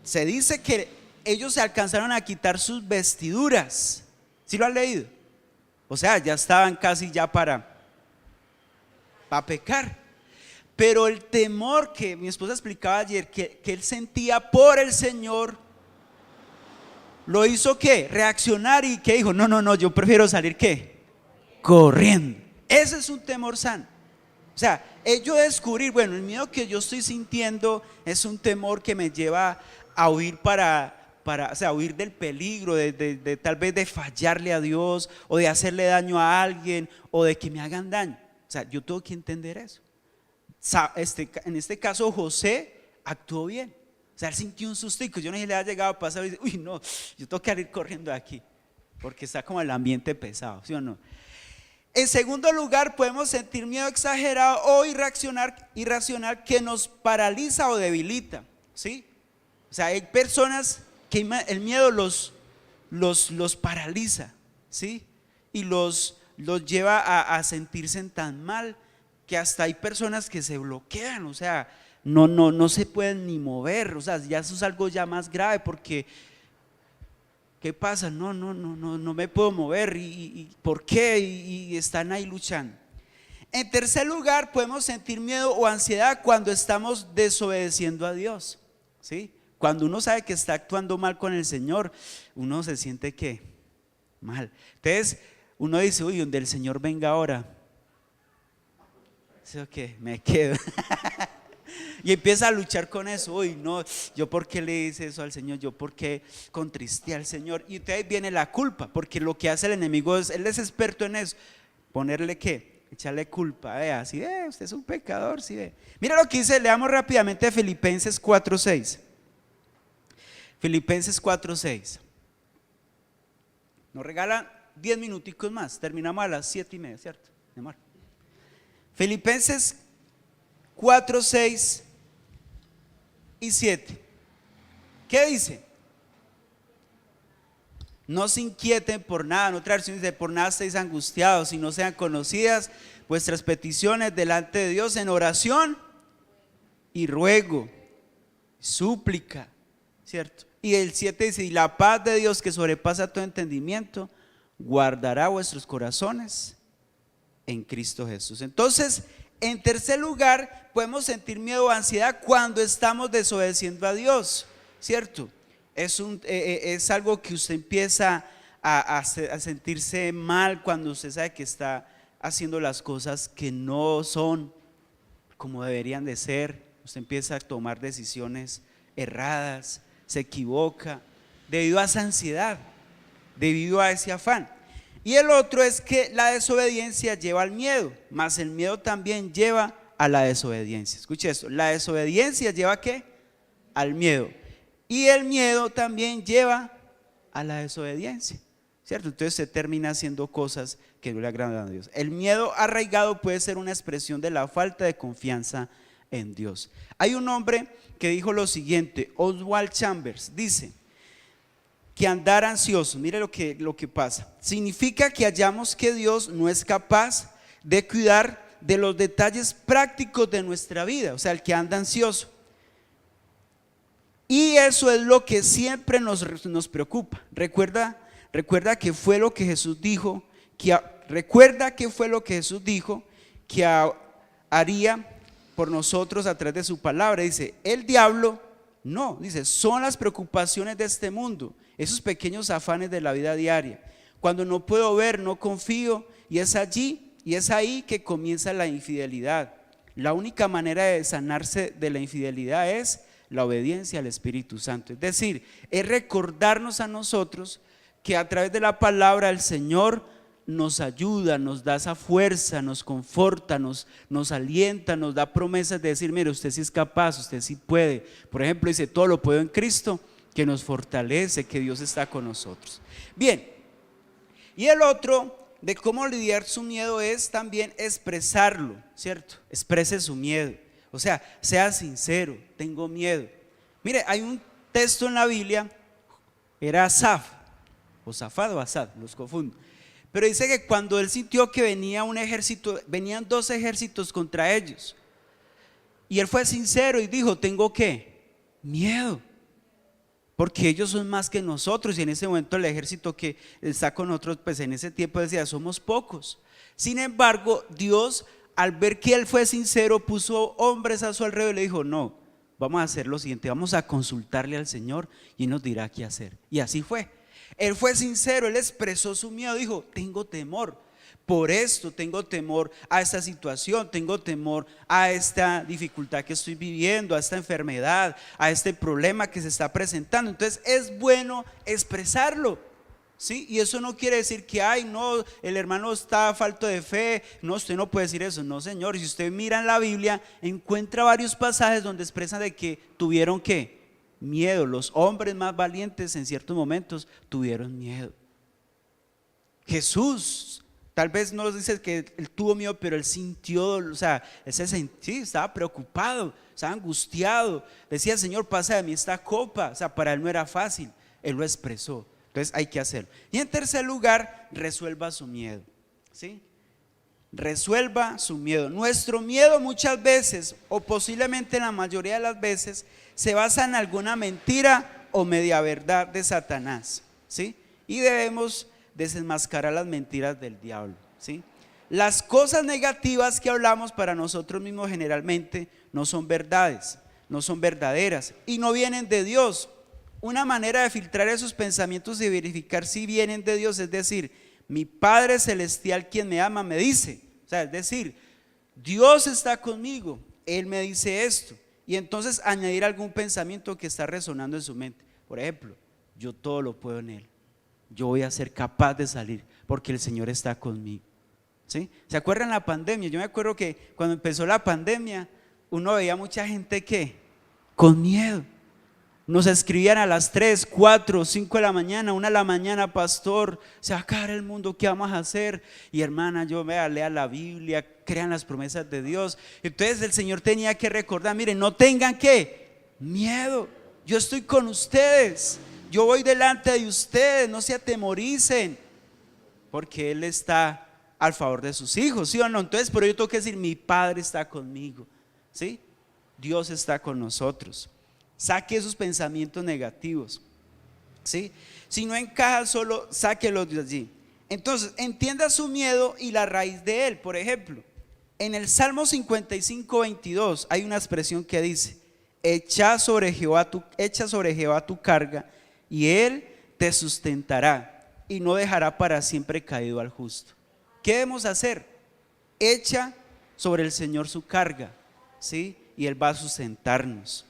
se dice que ellos se alcanzaron a quitar sus vestiduras. ¿Sí lo han leído? O sea, ya estaban casi ya para pecar. Pero el temor que mi esposa explicaba ayer, que él sentía por el Señor, lo hizo ¿qué? Reaccionar, y que dijo, no, yo prefiero salir ¿qué? Corriendo. Ese es un temor sano. O sea, yo descubrir, bueno, el miedo que yo estoy sintiendo es un temor que me lleva a huir o sea, huir del peligro, de tal vez de fallarle a Dios, o de hacerle daño a alguien, o de que me hagan daño. O sea, yo tengo que entender eso. En este caso José actuó bien. O sea, él sintió un sustico. Yo no sé si le ha llegado a pasar y dice, uy, no, yo tengo que salir corriendo de aquí, porque está como el ambiente pesado, ¿sí o no? En segundo lugar, podemos sentir miedo exagerado o irracional que nos paraliza o debilita, ¿sí? O sea, hay personas que el miedo los paraliza, ¿sí? Y los lleva a sentirse tan mal que hasta hay personas que se bloquean, o sea, no se pueden ni mover. O sea, ya eso es algo ya más grave, porque ¿qué pasa? No me puedo mover. ¿Y por qué? Y están ahí luchando. En tercer lugar, podemos sentir miedo o ansiedad cuando estamos desobedeciendo a Dios, ¿sí? Cuando uno sabe que está actuando mal con el Señor, uno se siente ¿qué? Mal. Entonces uno dice, uy, donde el Señor venga ahora, ¿sí o qué? Me quedo. Y empieza a luchar con eso. Uy, no, yo por qué le hice eso al Señor, yo por qué contristé al Señor. Y entonces viene la culpa, porque lo que hace el enemigo él es experto en eso, ponerle ¿qué? Echarle culpa. Así, usted es un pecador, ¿sí ve? Mira lo que dice, leamos rápidamente Filipenses 4:6. Filipenses 4:6. Nos regalan 10 minuticos más, terminamos a las 7:30, ¿cierto, mi amor? Filipenses 4:6 y 7. ¿Qué dice? No se inquieten por nada. En otra versión dice, por nada estéis angustiados, si no sean conocidas vuestras peticiones delante de Dios en oración y ruego, súplica, ¿cierto? Y el 7 dice, y la paz de Dios que sobrepasa todo entendimiento guardará vuestros corazones en Cristo Jesús. Entonces, en tercer lugar, podemos sentir miedo o ansiedad cuando estamos desobedeciendo a Dios, ¿cierto? Es algo que usted empieza a sentirse mal cuando usted sabe que está haciendo las cosas que no son como deberían de ser. Usted empieza a tomar decisiones erradas, se equivoca debido a esa ansiedad, debido a ese afán. Y el otro es que la desobediencia lleva al miedo, mas el miedo también lleva a la desobediencia. Escuche esto, la desobediencia lleva ¿a qué? Al miedo. Y el miedo también lleva a la desobediencia, ¿cierto? Entonces se termina haciendo cosas que no le agradan a Dios. El miedo arraigado puede ser una expresión de la falta de confianza en Dios. Hay un hombre que dijo lo siguiente, Oswald Chambers, dice que andar ansioso, mire lo que pasa, significa que hallamos que Dios no es capaz de cuidar de los detalles prácticos de nuestra vida, o sea, el que anda ansioso. Y eso es lo que siempre nos preocupa. Recuerda que fue lo que Jesús dijo, que haría por nosotros a través de su palabra. Dice, el diablo no, dice, son las preocupaciones de este mundo, esos pequeños afanes de la vida diaria. Cuando no puedo ver, no confío, y es ahí que comienza la infidelidad. La única manera de sanarse de la infidelidad es la obediencia al Espíritu Santo. Es decir, es recordarnos a nosotros que a través de la palabra el Señor nos ayuda, nos da esa fuerza, nos conforta, nos alienta, nos da promesas de decir, mire, usted sí es capaz, usted sí puede. Por ejemplo, dice, todo lo puedo en Cristo que nos fortalece, que Dios está con nosotros. Bien, y el otro de cómo lidiar su miedo es también expresarlo, ¿cierto? Exprese su miedo, o sea, sea sincero, tengo miedo. Mire, hay un texto en la Biblia, era Asaf, o Zafad o Asad, los confundo. Pero dice que cuando él sintió que venían 2 ejércitos contra ellos, y él fue sincero y dijo, ¿tengo qué? Miedo. porque ellos son más que nosotros, y en ese momento el ejército que está con nosotros, pues en ese tiempo decía, somos pocos. Sin embargo, Dios, al ver que él fue sincero, puso hombres a su alrededor y le dijo, no, vamos a hacer lo siguiente, vamos a consultarle al Señor y nos dirá qué hacer. Y así fue. Él fue sincero, él expresó su miedo, dijo, tengo temor. Por esto tengo temor a esta situación, tengo temor a esta dificultad que estoy viviendo, a esta enfermedad, a este problema que se está presentando. Entonces es bueno expresarlo, ¿sí? Y eso no quiere decir que, ay, no, el hermano está falto de fe. No, usted no puede decir eso. No, señor, si usted mira en la Biblia, encuentra varios pasajes donde expresan de que tuvieron ¿qué? Miedo. Los hombres más valientes en ciertos momentos tuvieron miedo. Jesús tal vez no nos dice que él tuvo miedo, pero él sintió, o sea, él se sentía, estaba preocupado, estaba angustiado. Decía, Señor, pasa de mí esta copa. O sea, para él no era fácil, él lo expresó. Entonces hay que hacerlo. Y en tercer lugar, resuelva su miedo, ¿sí? Resuelva su miedo. Nuestro miedo muchas veces, o posiblemente la mayoría de las veces, se basa en alguna mentira o media verdad de Satanás, ¿sí? Y debemos desenmascarar las mentiras del diablo, ¿sí? Las cosas negativas que hablamos para nosotros mismos generalmente no son verdades, no son verdaderas y no vienen de Dios. Una manera de filtrar esos pensamientos y verificar si vienen de Dios es decir, mi Padre Celestial quien me ama me dice, o sea, es decir, Dios está conmigo, Él me dice esto, y entonces añadir algún pensamiento que está resonando en su mente. Por ejemplo, yo todo lo puedo en Él. Yo voy a ser capaz de salir porque el Señor está conmigo, ¿sí? ¿Se acuerdan la pandemia? Yo me acuerdo que cuando empezó la pandemia uno veía mucha gente que con miedo nos escribían a las 3, 4, 5 de la mañana, 1 de la mañana, pastor, se va a acabar el mundo, ¿qué vamos a hacer? Y hermana, lea la Biblia, crean las promesas de Dios. Entonces el Señor tenía que recordar, miren, no tengan ¿qué? Miedo, yo estoy con ustedes. Yo voy delante de ustedes, no se atemoricen, porque Él está al favor de sus hijos, ¿sí o no? Entonces, pero yo tengo que decir, mi Padre está conmigo, ¿sí? Dios está con nosotros. Saque esos pensamientos negativos, ¿sí? Si no encaja, solo sáquelos de allí. Entonces, entienda su miedo y la raíz de él. Por ejemplo, en el Salmo 55, 22 hay una expresión que dice, echa sobre Jehová tu carga y Él te sustentará y no dejará para siempre caído al justo. ¿Qué debemos hacer? Echa sobre el Señor su carga, ¿sí? Y Él va a sustentarnos.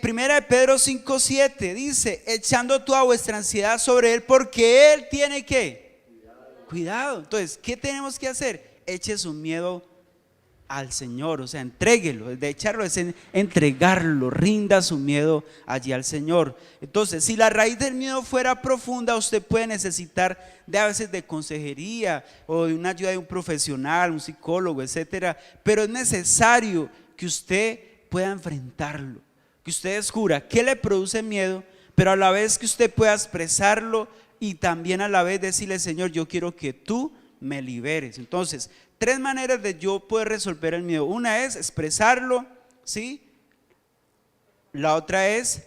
Primera de Pedro 5:7 dice, echando toda vuestra ansiedad sobre Él porque Él tiene ¿qué? Cuidado. Entonces, ¿qué tenemos que hacer? Eche su miedo al Señor, o sea, entréguelo. De echarlo es entregarlo, rinda su miedo allí al Señor. Entonces, si la raíz del miedo fuera profunda, usted puede necesitar a veces de consejería o de una ayuda de un profesional, un psicólogo, etcétera. Pero es necesario que usted pueda enfrentarlo, que usted descubra qué le produce miedo, pero a la vez que usted pueda expresarlo y también a la vez decirle, Señor, yo quiero que tú me liberes. Entonces, 3 maneras de yo poder resolver el miedo. Una es expresarlo, ¿sí? La otra es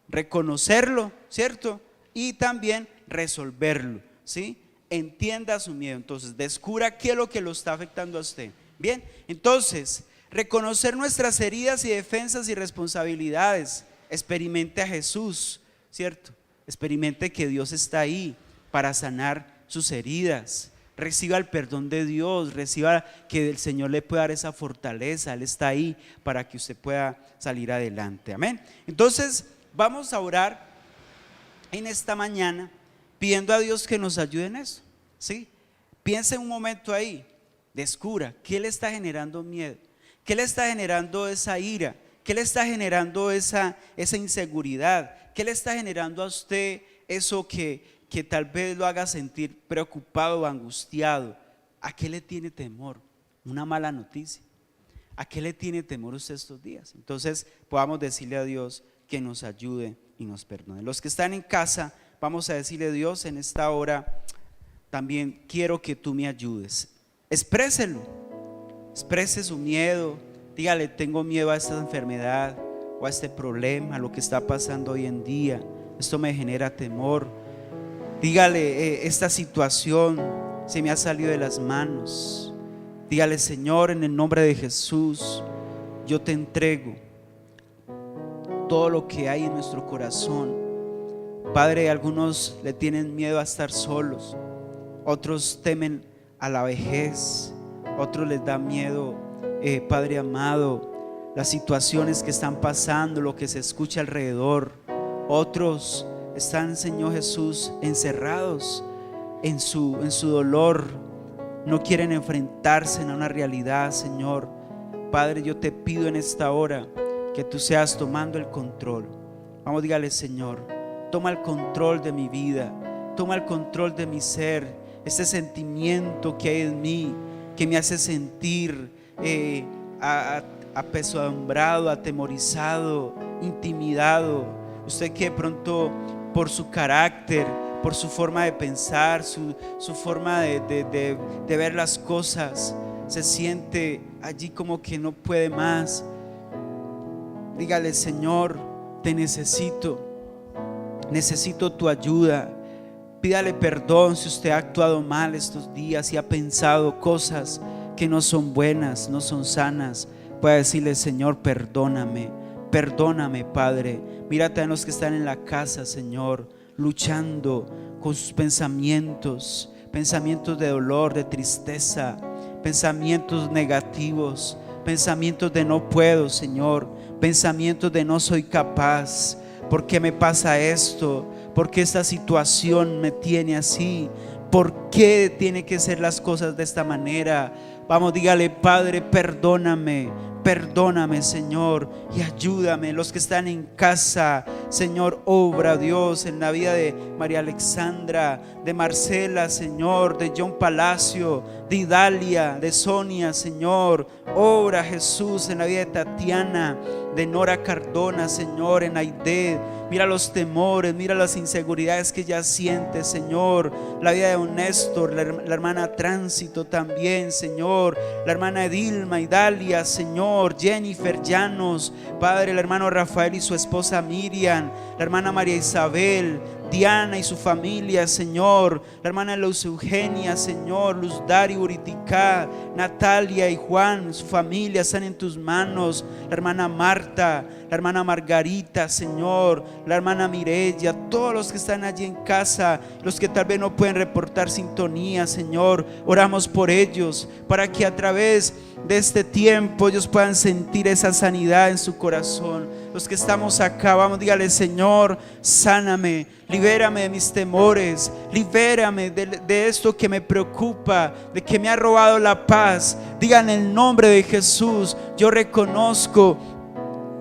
reconocerlo, ¿cierto? Y también resolverlo, ¿sí? Entienda su miedo. Entonces, descubra qué es lo que lo está afectando a usted. Bien, entonces, reconocer nuestras heridas y defensas y responsabilidades. Experimente a Jesús, ¿cierto? Experimente que Dios está ahí para sanar sus heridas. Reciba el perdón de Dios, reciba que el Señor le pueda dar esa fortaleza. Él está ahí para que usted pueda salir adelante, amén. Entonces vamos a orar en esta mañana pidiendo a Dios que nos ayude en eso, ¿sí? Piense un momento ahí, descubra qué le está generando miedo, qué le está generando esa ira, qué le está generando esa inseguridad, qué le está generando a usted eso que tal vez lo haga sentir preocupado o angustiado. ¿A qué le tiene temor? Una mala noticia. ¿A qué le tiene temor usted estos días? Entonces podamos decirle a Dios que nos ayude y nos perdone. Los que están en casa, vamos a decirle a Dios en esta hora, también quiero que tú me ayudes. Expréselo, exprese su miedo, dígale, tengo miedo a esta enfermedad, o a este problema, a lo que está pasando hoy en día. Esto me genera temor. Dígale, esta situación se me ha salido de las manos. Dígale, Señor, en el nombre de Jesús, yo te entrego todo lo que hay en nuestro corazón. Padre, algunos le tienen miedo a estar solos, otros temen a la vejez, otros les da miedo, Padre amado, las situaciones que están pasando, lo que se escucha alrededor. Otros están, Señor Jesús, encerrados en su dolor, no quieren enfrentarse a una realidad, Señor. Padre, yo te pido en esta hora que tú seas tomando el control. Vamos, dígale, Señor, toma el control de mi vida, toma el control de mi ser, este sentimiento que hay en mí, que me hace sentir apesadumbrado, atemorizado, intimidado. Usted que de pronto por su carácter, por su forma de pensar, su forma de ver las cosas, se siente allí como que no puede más. Dígale, Señor, te necesito tu ayuda. Pídale perdón si usted ha actuado mal estos días y ha pensado cosas que no son buenas, no son sanas. Puede decirle, Señor, perdóname, Padre. Mírate a los que están en la casa, Señor, luchando con sus pensamientos de dolor, de tristeza, pensamientos negativos, pensamientos de no puedo, Señor, pensamientos de no soy capaz. ¿Por qué me pasa esto? ¿Por qué esta situación me tiene así? ¿Por qué tiene que ser las cosas de esta manera? Vamos, dígale, Padre, perdóname, Señor, y ayúdame. Los que están en casa, Señor, obra, Dios, en la vida de María Alexandra, de Marcela, Señor, de John Palacio, de Idalia, de Sonia, Señor. Obra, Jesús, en la vida de Tatiana, de Nora Cardona, Señor, en Aide. Mira los temores, mira las inseguridades que ella siente, Señor. La vida de Néstor, la hermana Tránsito también, Señor. La hermana Edilma, Idalia, Señor. Jennifer Llanos, Padre, el hermano Rafael y su esposa Miriam. La hermana María Isabel, Diana y su familia, Señor. La hermana Luz Eugenia, Señor. Luz Dari Uriticá, Natalia y Juan, su familia están en tus manos. La hermana Marta, la hermana Margarita, Señor. La hermana Mireya, todos los que están allí en casa, los que tal vez no pueden reportar sintonía, Señor, oramos por ellos, para que a través de este tiempo ellos puedan sentir esa sanidad en su corazón. Los que estamos acá, vamos, dígale, Señor, sáname, libérame de mis temores, libérame de esto que me preocupa, de que me ha robado la paz. Digan en el nombre de Jesús, yo reconozco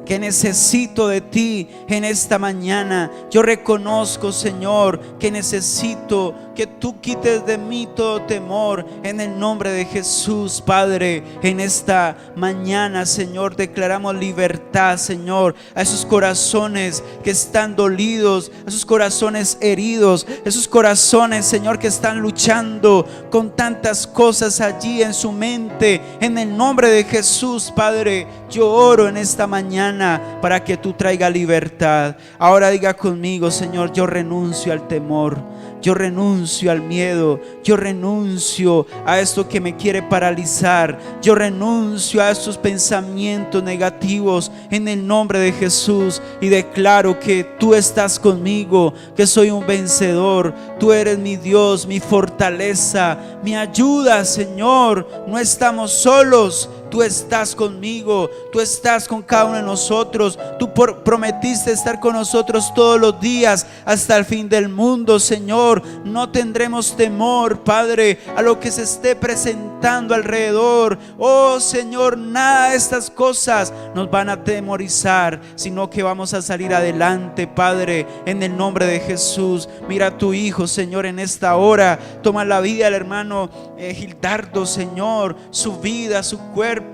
que necesito de ti en esta mañana. Yo reconozco, Señor, que necesito que tú quites de mí todo temor, en el nombre de Jesús. Padre, en esta mañana, Señor, declaramos libertad, Señor, a esos corazones que están dolidos, a esos corazones heridos, esos corazones, Señor, que están luchando con tantas cosas allí en su mente. En el nombre de Jesús, Padre, yo oro en esta mañana para que tú traigas libertad. Ahora diga conmigo, Señor, yo renuncio al temor, yo renuncio al miedo, yo renuncio a esto que me quiere paralizar, yo renuncio a estos pensamientos negativos en el nombre de Jesús, y declaro que tú estás conmigo, que soy un vencedor. Tú eres mi Dios, mi fortaleza, mi ayuda, Señor. No estamos solos. Tú estás conmigo, tú estás con cada uno de nosotros. Tú prometiste estar con nosotros todos los días hasta el fin del mundo, Señor. No tendremos temor, Padre, a lo que se esté presentando alrededor. Oh, Señor, nada de estas cosas nos van a atemorizar, sino que vamos a salir adelante, Padre, en el nombre de Jesús. Mira a tu Hijo, Señor, en esta hora. Toma la vida del hermano Gildardo, Señor, su vida, su cuerpo,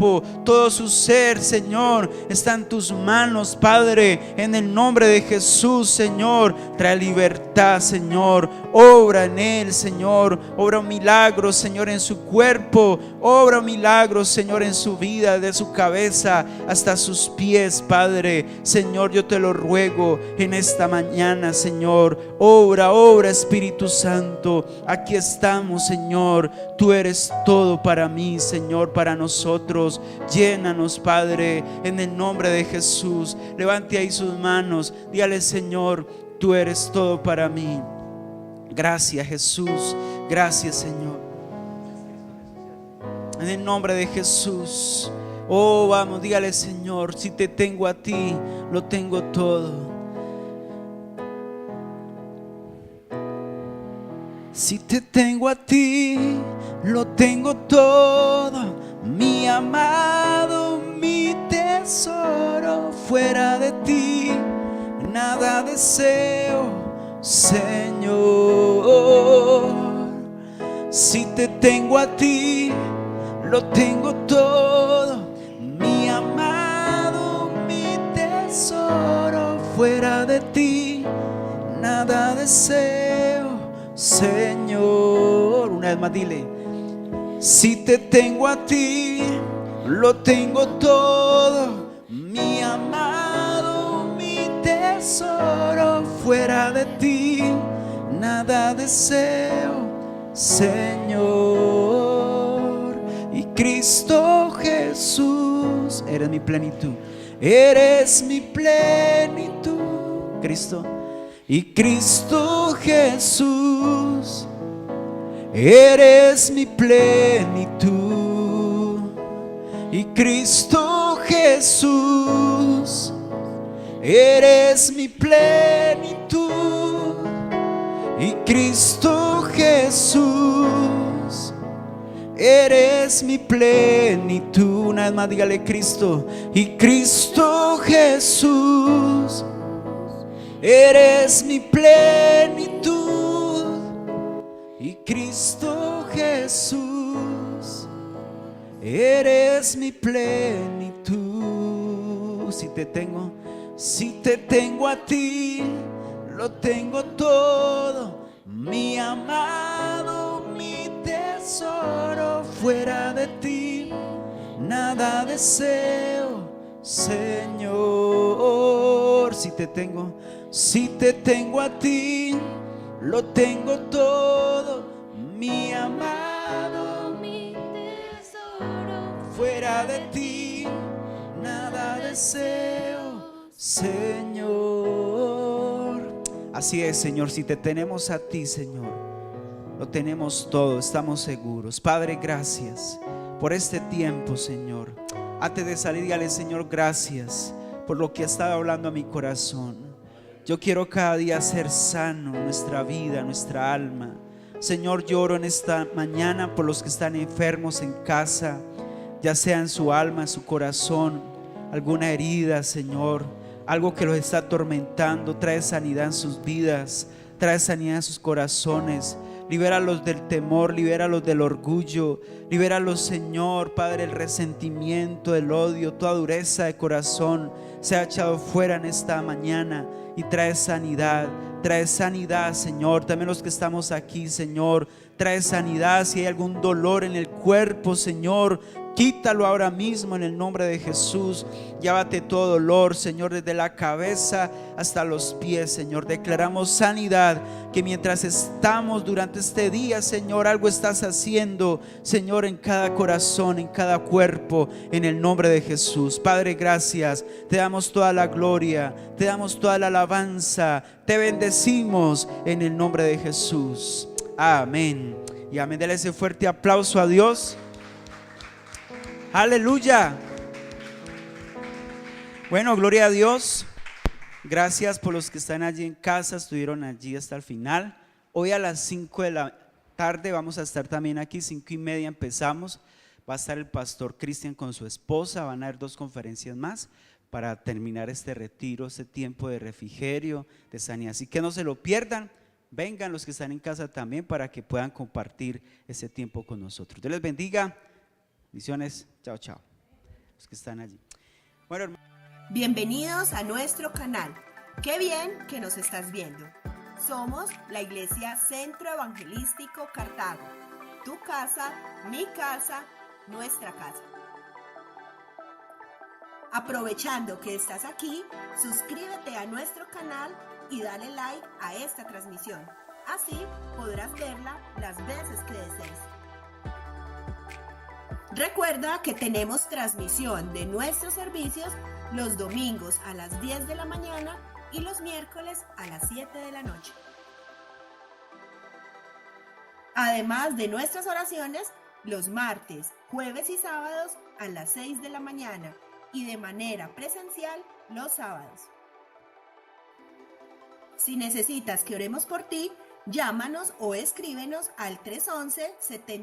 todo su ser, Señor, está en tus manos, Padre, en el nombre de Jesús, Señor. Trae libertad, Señor. Obra en él, Señor. Obra un milagro, Señor, en su cuerpo, cuerpo. Obra milagros, Señor, en su vida, de su cabeza hasta sus pies, Padre. Señor, yo te lo ruego en esta mañana, Señor. Obra, Espíritu Santo. Aquí estamos, Señor. Tú eres todo para mí, Señor, para nosotros. Llénanos, Padre, en el nombre de Jesús. Levante ahí sus manos. Dígale: Señor, tú eres todo para mí. Gracias, Jesús. Gracias, Señor. En el nombre de Jesús. Oh, vamos, dígale: Señor, si te tengo a ti, lo tengo todo. Si te tengo a ti, lo tengo todo. Mi amado, mi tesoro. Fuera de ti, nada deseo, Señor. Si te tengo a ti, lo tengo todo. Mi amado, mi tesoro. Fuera de ti, nada deseo, Señor. Una vez más, dile: si te tengo a ti, lo tengo todo. Mi amado, mi tesoro. Fuera de ti, nada deseo, Señor. Y Cristo Jesús, eres mi plenitud. Eres mi plenitud, Cristo. Y Cristo Jesús, eres mi plenitud. Y Cristo Jesús, eres mi plenitud. Y Cristo Jesús, eres mi plenitud. Una vez más, dígale: Cristo. Y Cristo Jesús, eres mi plenitud. Y Cristo Jesús, eres mi plenitud. Si te tengo a ti, lo tengo todo. Mi amado, mi tesoro. Fuera de ti, nada deseo, Señor. Si te tengo a ti, lo tengo todo. Mi amado, mi tesoro. Fuera de ti, nada deseo, Señor. Así es, Señor. Si te tenemos a ti, Señor, lo tenemos todo, estamos seguros. Padre, gracias por este tiempo, Señor. Antes de salir, dígale: Señor, gracias por lo que ha estado hablando a mi corazón. Yo quiero cada día ser sano, nuestra vida, nuestra alma. Señor, lloro en esta mañana por los que están enfermos en casa, ya sea en su alma, en su corazón, alguna herida, Señor, algo que los está atormentando. Trae sanidad en sus vidas, trae sanidad en sus corazones. Libéralos del temor, libéralos del orgullo, libéralos, Señor, Padre, el resentimiento, el odio, toda dureza de corazón se ha echado fuera en esta mañana. Y trae sanidad, Señor. También los que estamos aquí, Señor, trae sanidad. Si hay algún dolor en el cuerpo, Señor, quítalo ahora mismo en el nombre de Jesús. Llévate todo dolor, Señor, desde la cabeza hasta los pies, Señor. Declaramos sanidad, que mientras estamos durante este día, Señor, algo estás haciendo, Señor, en cada corazón, en cada cuerpo, en el nombre de Jesús. Padre, gracias. Te damos toda la gloria, te damos toda la alabanza, te bendecimos en el nombre de Jesús. Amén y amén. Dele ese fuerte aplauso a Dios. Aleluya. Bueno, gloria a Dios. Gracias por los que están allí en casa, estuvieron allí hasta el final. Hoy a las 5 de la tarde vamos a estar también aquí, 5:30 empezamos. Va a estar el pastor Cristian con su esposa, van a haber 2 conferencias más para terminar este retiro, este tiempo de refrigerio, de sanidad. Así que no se lo pierdan, vengan los que están en casa también para que puedan compartir ese tiempo con nosotros. Dios les bendiga. Bendiciones, chao, chao. Los que están allí. Bueno, bienvenidos a nuestro canal. Qué bien que nos estás viendo. Somos la Iglesia Centro Evangelístico Cartago. tu casa, mi casa, nuestra casa. Aprovechando que estás aquí, suscríbete a nuestro canal y dale like a esta transmisión. Así podrás verla las veces que desees. Recuerda que tenemos transmisión de nuestros servicios los domingos a las 10 de la mañana y los miércoles a las 7 de la noche. Además de nuestras oraciones, los martes, jueves y sábados a las 6 de la mañana y de manera presencial los sábados. Si necesitas que oremos por ti, llámanos o escríbenos al 311-79